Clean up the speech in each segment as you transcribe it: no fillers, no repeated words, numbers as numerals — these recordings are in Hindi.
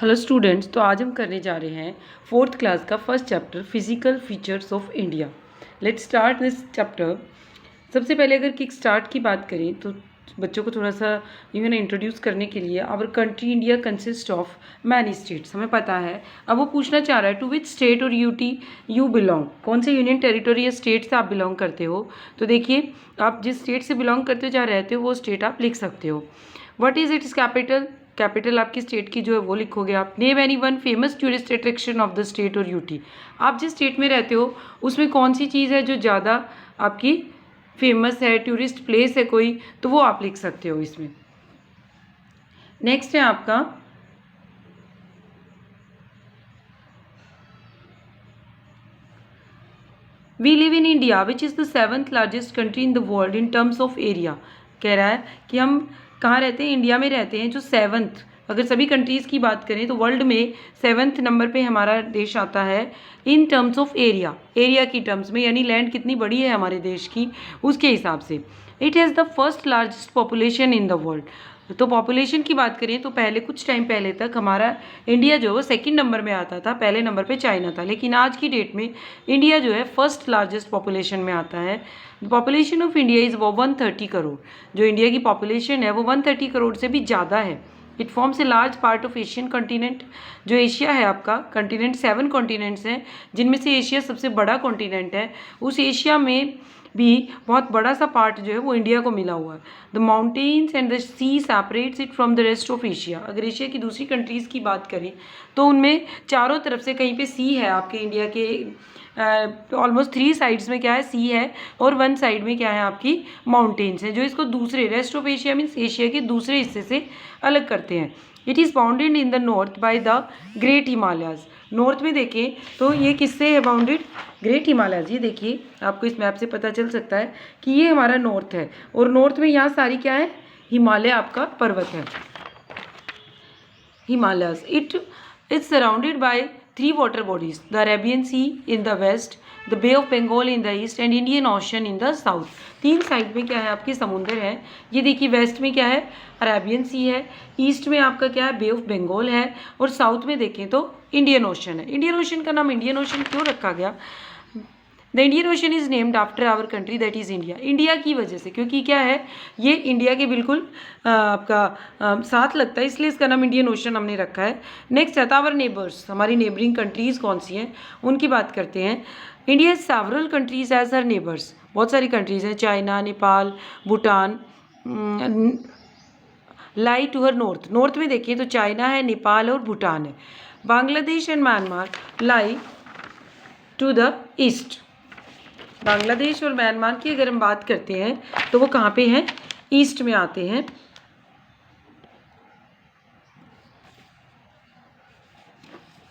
हेलो स्टूडेंट्स, तो आज हम करने जा रहे हैं फोर्थ क्लास का first chapter physical features of India. Let's start this chapter. सबसे पहले अगर किक स्टार्ट की बात करें तो बच्चों को थोड़ा सा इंट्रोड्यूस करने के लिए our country India consist of many states, हमें पता है। अब वो पूछना चाह रहा है टू विच स्टेट और यूटी यू बिलोंग, कौन से यूनियन टेरिटोरी या स्टेट से आप बिलोंग करते हो। तो देखिए, आप जिस स्टेट से बिलोंग करते हो, जहाँ रहते हो, वो स्टेट आप लिख सकते हो। What is it's capital, capital आपकी स्टेट की जो है वो लिखोगे आप। Name any one famous tourist attraction of the state और यूटी, आप जिस स्टेट में रहते हो उसमें कौन सी चीज़ है जो ज़्यादा आपकी फेमस है, टूरिस्ट प्लेस है कोई, तो वो आप लिख सकते हो इसमें। नेक्स्ट है आपका we live in India which is the 7th largest country in the world in terms of area. कह रहा है कि हम कहाँ रहते हैं, इंडिया में रहते हैं, जो 7th, अगर सभी कंट्रीज़ की बात करें तो वर्ल्ड में 7th नंबर पे हमारा देश आता है इन टर्म्स ऑफ एरिया, एरिया की टर्म्स में, यानी लैंड कितनी बड़ी है हमारे देश की उसके हिसाब से। It has the first largest population in the world. तो पॉपुलेशन की बात करें तो पहले कुछ टाइम पहले तक हमारा इंडिया जो है वो 2nd नंबर में आता था, पहले नंबर पे चाइना था, लेकिन आज की डेट में इंडिया जो है फर्स्ट लार्जेस्ट पॉपुलेशन में आता है। पॉपुलेशन ऑफ इंडिया इज़ वो 130 करोड़, जो इंडिया की पॉपुलेशन है वो 130 करोड़ से भी ज़्यादा है। It forms a large part of Asian continent, जो एशिया है आपका कॉन्टिनेंट, 7 कॉन्टिनेंट्स हैं जिनमें से एशिया सबसे बड़ा कॉन्टिनेंट है। उस एशिया में भी बहुत बड़ा सा पार्ट जो है वो इंडिया को मिला हुआ है। The mountains and the sea separates it from the rest of Asia. अगर एशिया की दूसरी कंट्रीज़ की बात करें तो उनमें चारों तरफ से कहीं पे सी है, आपके इंडिया के ऑलमोस्ट 3 साइड्स में क्या है, सी है, और 1 साइड में क्या है आपकी माउंटेन्स हैं, जो इसको दूसरे rest of Asia means Asia के दूसरे हिस्से से अलग करते हैं। It is bounded in the north by the great Himalayas. North में देखें तो ये किससे है बाउंडेड, ग्रेट हिमालयाज। ये देखिए, आपको इस मैप से पता चल सकता है कि ये हमारा नॉर्थ है, और नॉर्थ में यहाँ सारी क्या है, हिमालय आपका पर्वत है, Himalayas. It is surrounded by 3 water bodies, the Arabian Sea in the west, the Bay of Bengal in the east and Indian Ocean in the south. 3 side में क्या है आपके समुंदर है। ये देखिए, वेस्ट में क्या है, अरेबियन सी है, ईस्ट में आपका क्या है, बे ऑफ बंगाल है, और साउथ में देखें तो इंडियन ओशन है। इंडियन ओशन का नाम इंडियन ओशन क्यों रखा गया, the Indian Ocean is named after our country that is India, India की वजह से, क्योंकि क्या है ये इंडिया के बिल्कुल आपका साथ लगता है, इसलिए इसका नाम इंडियन ओशन हमने रखा है। नेक्स्ट आता आवर नेबर्स, हमारी नेबरिंग कंट्रीज़ कौन सी हैं उनकी बात करते हैं। India has several countries as her neighbours, बहुत सारी कंट्रीज़ हैं, China, Nepal, Bhutan lie to her north. North में देखिए तो चाइना है, नेपाल और भूटान है। Bangladesh and Myanmar lie to the east. Bangladesh और म्यांमार की अगर हम बात करते हैं तो वो कहाँ पे हैं, ईस्ट में आते हैं।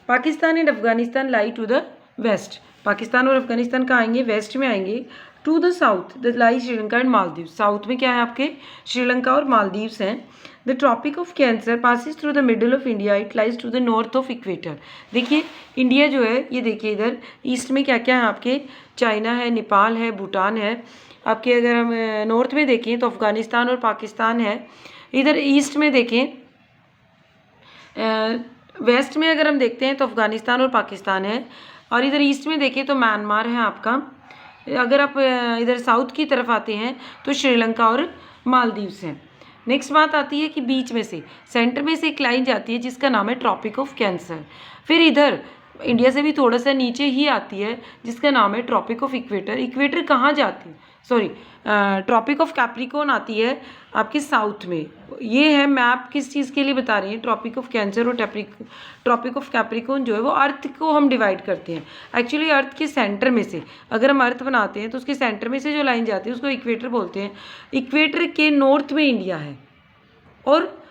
Pakistan and Afghanistan lie to the west, Pakistan और अफगानिस्तान कहाँ आएंगे, वेस्ट में आएंगे। To the south the lie Sri Lanka and Maldives, south में क्या है आपके श्रीलंका और मालदीव्स हैं। The tropic of cancer passes through the middle of India, it lies to the north of equator. देखिए इंडिया जो है ये देखिए, इधर ईस्ट में क्या क्या है आपके, चाइना है, नेपाल है, भूटान है। आपके अगर हम नॉर्थ में देखें तो अफगानिस्तान और पाकिस्तान है। इधर ईस्ट में देखें, वेस्ट में अगर हम देखते हैं तो अफगानिस्तान और पाकिस्तान है, और इधर ईस्ट में देखें तो म्यांमार है आपका। अगर आप इधर साउथ की तरफ आते हैं तो श्रीलंका और मालदीव्स हैं। नेक्स्ट बात आती है कि बीच में से, सेंटर में से एक लाइन जाती है जिसका नाम है ट्रॉपिक ऑफ कैंसर। फिर इधर इंडिया से भी थोड़ा सा नीचे ही आती है जिसका नाम है ट्रॉपिक ऑफ इक्वेटर। इक्वेटर कहाँ जाती है, सॉरी, ट्रॉपिक ऑफ कैप्रिकॉर्न आती है आपके साउथ में। ये है मैप किस चीज़ के लिए बता रहे हैं, ट्रॉपिक ऑफ कैंसर और ट्रॉपिक ऑफ कैप्रिकॉर्न जो है वो अर्थ को हम डिवाइड करते हैं। एक्चुअली अर्थ के सेंटर में से, अगर हम अर्थ बनाते हैं तो उसके सेंटर में से जो लाइन जाती है उसको इक्वेटर बोलते हैं। इक्वेटर के नॉर्थ में इंडिया है, और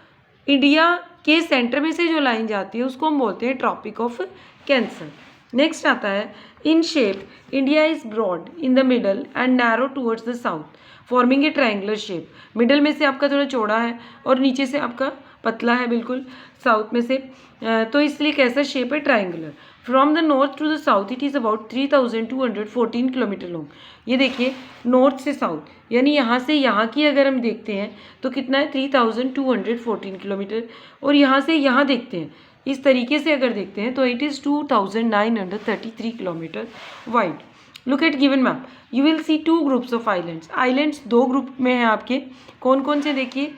इंडिया के सेंटर में से जो लाइन जाती है उसको हम बोलते हैं ट्रॉपिक ऑफ कैंसर। नेक्स्ट आता है, in shape India is broad in the middle and narrow towards the south forming a triangular shape. Middle में से आपका थोड़ा चौड़ा है और नीचे से आपका पतला है बिल्कुल साउथ में से, तो इसलिए कैसा शेप है, triangular. From the north to the south it is about 3214 kilometre long. ये देखिए नॉर्थ से साउथ, यानी यहाँ से यहाँ की अगर हम देखते हैं तो कितना है, 3214 किलोमीटर, और यहाँ से यहाँ देखते हैं इस तरीके से अगर देखते हैं तो it is 2933 kilometre wide. Look at given map, you will see 2 groups of islands. Islands 2 group में हैं आपके, कौन कौन से देखिए,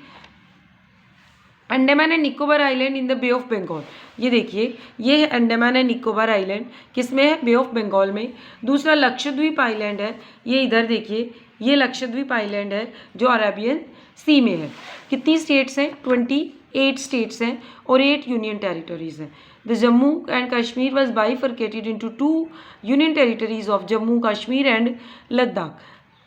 Andaman and Nicobar island in the Bay of Bengal. ये देखिए, ये है अंडमान एंड निकोबार आइलैंड, किसमें है, बे ऑफ बंगाल में। दूसरा लक्षद्वीप आइलैंड है, ये इधर देखिए, ये लक्षद्वीप आइलैंड है जो अरेबियन सी में है। कितनी स्टेट्स हैं, 28 स्टेट्स हैं और 8 यूनियन टेरिटरीज हैं। The Jammu and Kashmir was bifurcated into 2 union territories of Jammu Kashmir and Ladakh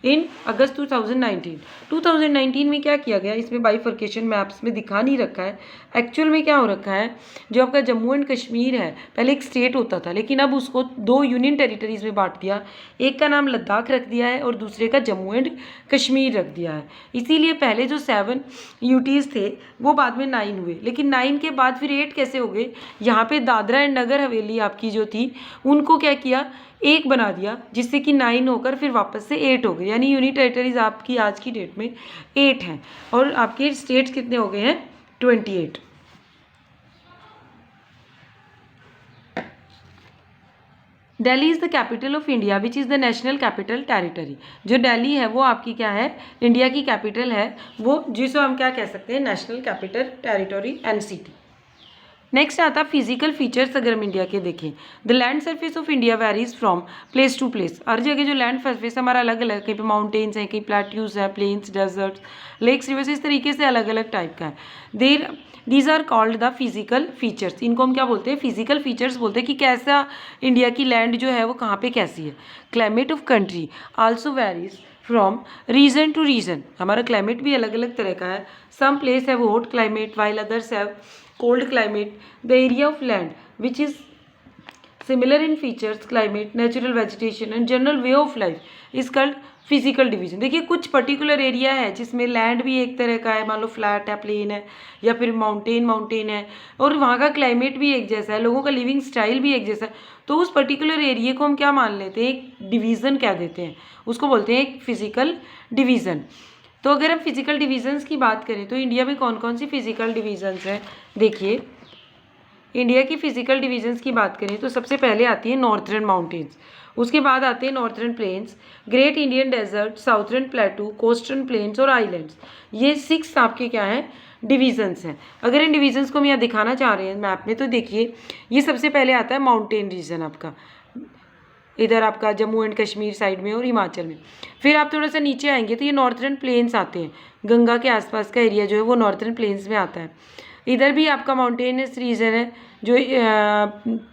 in August 2019 में क्या किया गया, इसमें बाइफर्केशन मैप्स में दिखा नहीं रखा है, एक्चुअल में क्या हो रखा है, जो आपका जम्मू एंड कश्मीर है पहले एक स्टेट होता था, लेकिन अब उसको 2 यूनियन टेरिटरीज में बांट दिया, एक का नाम लद्दाख रख दिया है और दूसरे का जम्मू एंड कश्मीर रख दिया है। इसीलिए पहले जो 7 यूटीज़ थे वो बाद में 9 हुए, लेकिन 9 के बाद फिर 8 कैसे हो गए, यहाँ पे दादरा एंड नगर हवेली आपकी जो थी उनको क्या किया, एक बना दिया, जिससे कि 9 होकर फिर वापस से 8 हो गए, यानी यूनियन टेरिटरीज आपकी आज की डेट में 8 हैं और आपके स्टेट्स कितने हो गए हैं, 28। Delhi is the capital of India which is the national capital territory. जो दिल्ली है वो आपकी क्या है, इंडिया की कैपिटल है, वो जिसको हम क्या कह सकते हैं, national capital territory NCT। Next आता है फिजिकल फीचर्स। अगर हम इंडिया के देखें, the land surface of India varies from place to place. हर जगह जो लैंड सरफेस हमारा अलग अलग, कहीं पे माउंटेन्स हैं, कहीं प्लेट्यूज है, प्लेन्स, डेजर्ट्स, लेक्स, रिवर्स, इस तरीके से अलग अलग टाइप का है। These are called the physical features. इनको हम क्या बोलते हैं, फिजिकल फीचर्स बोलते हैं कि कैसा इंडिया की लैंड जो है वो कहाँ पे कैसी है। Climate of country also varies from region to region. हमारा क्लाइमेट भी अलग अलग तरह का है। सम प्लेस है वो hot climate while others have cold climate. The area of land which is similar in features, climate, natural vegetation and general way of life is called physical division. देखिए कुछ पर्टिकुलर एरिया है जिसमें लैंड भी एक तरह का है, मान लो फ्लैट है, प्लेन है, या फिर माउंटेन है, और वहाँ का क्लाइमेट भी एक जैसा है, लोगों का लिविंग स्टाइल भी एक जैसा है, तो उस पर्टिकुलर एरिया को हम क्या मान लेते हैं, एक डिवीज़न कह देते हैं, उसको बोलते हैं एक फिजिकल डिवीज़न। तो अगर हम फिजिकल डिवीजन्स की बात करें तो इंडिया में कौन कौन सी फिजिकल डिवीजन्स हैं, देखिए इंडिया की फिजिकल डिवीजन्स की बात करें तो सबसे पहले आती है नॉर्थर्न माउंटेन्स, उसके बाद आते हैं northern plains, great Indian desert, southern plateau, coastal plains और आइलैंड्स। ये 6 आपके क्या हैं, डिवीजन्स हैं। अगर इन डिवीजन्स को हम यहाँ दिखाना चाह रहे हैं मैप में तो देखिए, ये सबसे पहले आता है माउंटेन रीजन आपका, इधर आपका जम्मू एंड कश्मीर साइड में और हिमाचल में। फिर आप थोड़ा सा नीचे आएंगे तो ये नॉर्थर्न प्लेन्स आते हैं, गंगा के आसपास का एरिया जो है वो नॉर्थर्न प्लेन्स में आता है। इधर भी आपका माउंटेनियस रीजन है जो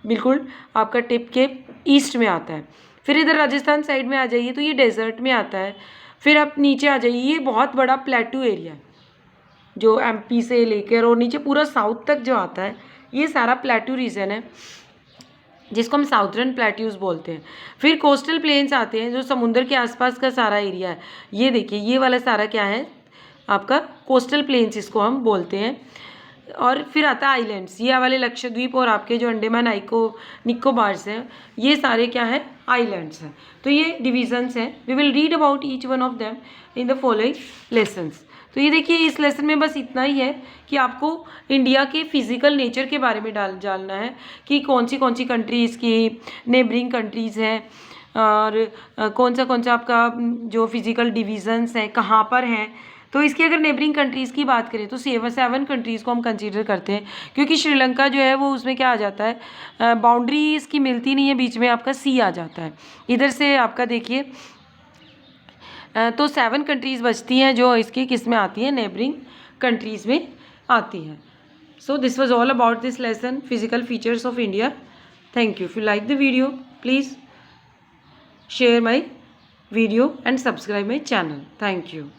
बिल्कुल आपका टिप के ईस्ट में आता है। फिर इधर राजस्थान साइड में आ जाइए तो ये डेजर्ट में आता है। फिर आप नीचे आ जाइए, ये बहुत बड़ा प्लेटू एरिया है जो MP से लेकर और नीचे पूरा साउथ तक जो आता है, ये सारा प्लेटू रीजन है जिसको हम साउथर्न प्लेट्यूज बोलते हैं। फिर कोस्टल प्लेन्स आते हैं जो समुद्र के आसपास का सारा एरिया है। ये देखिए, ये वाला सारा क्या है आपका कोस्टल प्लेन्स, इसको हम बोलते हैं। और फिर आता है आइलैंड्स, ये वाले लक्षद्वीप और आपके जो अंडमान निकोबार्स हैं, ये सारे क्या है, आइलैंड्स हैं। तो ये डिविजन्स हैं। We will read about each one of them in the following lessons. तो ये देखिए, इस लेसन में बस इतना ही है कि आपको इंडिया के फिजिकल नेचर के बारे में जानना है कि कौन सी कंट्रीज़ की नेबरिंग कंट्रीज़ हैं और कौन सा आपका जो फिजिकल डिवीजन्स हैं कहाँ पर हैं। तो इसकी अगर नेबरिंग कंट्रीज़ की बात करें तो 7 कंट्रीज़ को हम कंसीडर करते हैं, क्योंकि श्रीलंका जो है वो उसमें क्या आ जाता है, बाउंड्री इसकी मिलती नहीं है, बीच में आपका सी आ जाता है। इधर से आपका देखिए तो 7 कंट्रीज़ बचती हैं जो इसकी किस में आती है, नेबरिंग कंट्रीज़ में आती हैं। So this was all about this lesson, physical features of India. Thank you. If you like the video please share my video and subscribe my channel. Thank you.